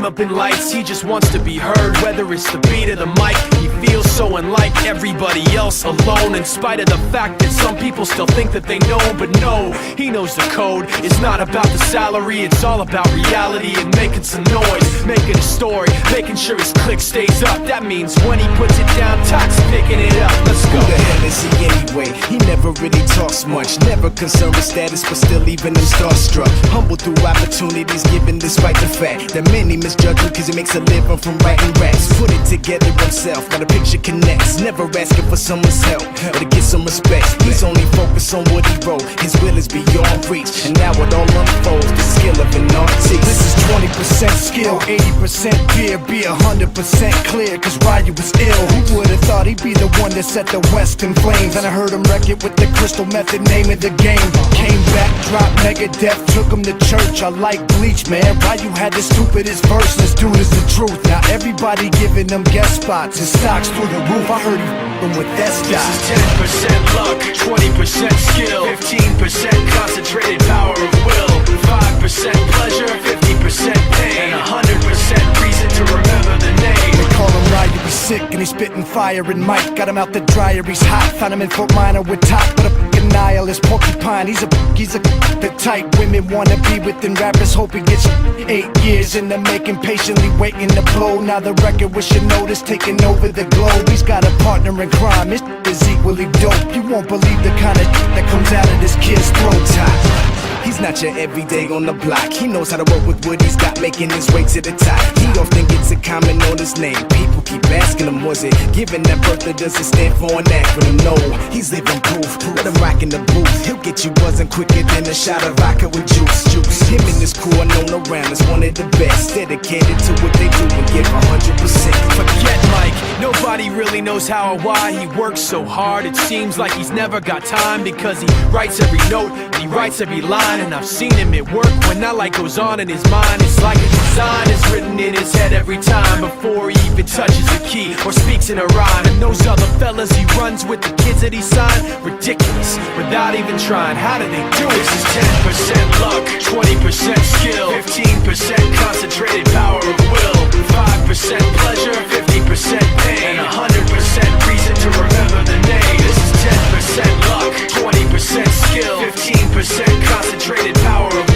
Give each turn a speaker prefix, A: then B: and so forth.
A: up in lights, he just wants to be heard. Whether it's the beat or the mic, he feels so unlike everybody else, alone. In spite of the fact that some people still think that they know, but no, he knows the code. It's not about the salary, it's all about reality and making some noise, making a story, making sure his click stays up. That means when he puts it down, Tox picking it up. Let's go.
B: Who the hell is he anyway? He never really talks much, never concerned with status, but still even him starstruck. Humble through opportunities given despite the fact that many misjudge him cause he makes a living from writing raps. Put it together himself, got a picture connects, never asking for someone's help or to get some respect. He's only focused on what he wrote, his will is beyond reach, and now it all unfolds, the skill of an artist.
C: This is 20% skill, 80% fear, be 100% clear, cause Ryu was ill. Who would've thought he'd be the one that set the West in flames? And I heard him wreck it with the Crystal Method, name of the game. Came back, dropped Megadeth, took him to church. I like Bleach, man. Ryu had the stupidest verse, this dude is the truth. Now everybody giving them guest spots and stocks through the roof. I heard he f***ing with that
A: This
C: stock.
A: is 10% luck, 20% skill, 15% concentrated power of will, 5% pleasure, 50% pain, and 100% reason to remember the name.
C: They call him Ryu, he's sick and he's spitting fire. And Mike got him out the dryer, he's hot. Found him in Fort Minor with top, but a f***ing nihilist porcupine. He's the type women wanna be with, and rappers hope he gets 8 years in the making, patiently waiting to blow. Now the record with your notice taking over the globe. He's got a partner in crime, his is equally dope. You won't believe the kind of that comes out of this kid's throat.
B: He's not your everyday on the block. He knows how to work with what he's got, making his way to the top. He often gets a comment on his name. People keep asking him, was it given that birth that doesn't stand for an acronym? No, he's living proof. Let him rock in the booth. He'll get you buzzing quicker than a shot of vodka with juice. Him and his crew are known around as one of the best, dedicated to what they do and give 100%.
A: Forget Mike, nobody really knows how or why he works so hard. It seems like he's never got time, because he writes every note and he writes every line. And I've seen him at work when that light goes on in his mind. It's like a design is written in his head every time, before he even touches a key or speaks in a rhyme. And those other fellas he runs with, the kids that he signed, ridiculous, without even trying. How do they do it? This is 10% luck, 20% skill, 15% concentrated power of will, 5% pleasure, 50% pain, and 100% reason to remember the name. This is 10% luck, 20% skill, 15% concentrated power of